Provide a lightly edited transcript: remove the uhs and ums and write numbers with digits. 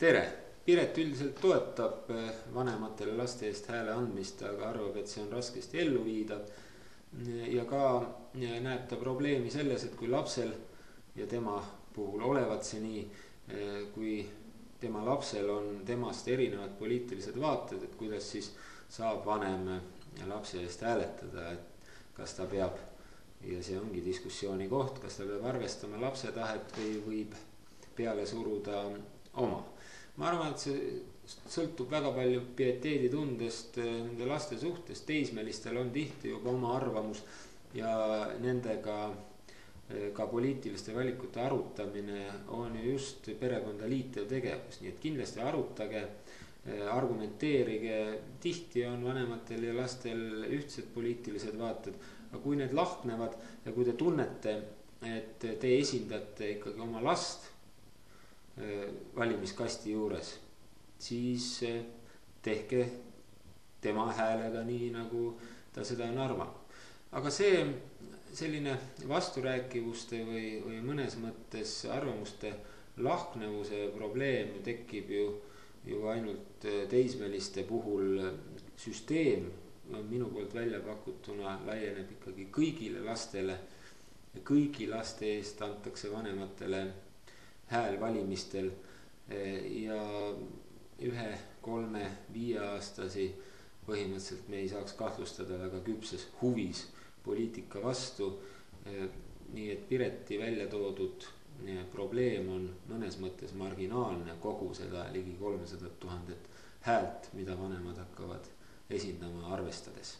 tere! Piret üldiselt toetab vanematele laste eest hääle andmist, aga arvab, et see on raskesti ellu viidav. Ja ka näeb ta probleemi selles, et kui lapsel ja tema puhul olevat see nii, kui tema lapsel on temast erinevad poliitilised vaated, et kuidas siis saab vanem lapse eest hääletada, et kas ta peab, ja see ongi diskussiooni koht, kas ta peab arvestama lapse tahet või võib peale suruda oma. Ma arvan, et see sõltub väga palju pieteeditundest nende laste suhtes. Teismelistel on tihti juba oma arvamus ja nendega ka poliitiliste valikute arutamine on just perekonda liitev tegevus. Nii et kindlasti arutage, argumenteerige. Tihti on vanematel ja lastel ühtsed poliitilised vaated, aga kui need lahknevad ja kui te tunnete, et te esindate ikkagi oma last valimiskasti juures, siis tehke tema häälega nii, nagu ta seda on arvanud. Aga see selline vasturääkivuste või mõnes mõttes arvamuste lahknevuse probleem tekib ju ainult teismeliste puhul. Süsteem minu poolt välja pakutuna laieneb ikkagi kõigile lastele ja kõigi laste eest antakse vanematele hääl valimistel ja 1, 3, 5 aastasi põhimõtteliselt me ei saaks kahtlustada väga küpses huvis poliitika vastu. Nii et Pireti välja toodud probleem on mõnes mõttes marginaalne kogu seda ligi 300 000 häält, mida vanemad hakkavad esindama arvestades.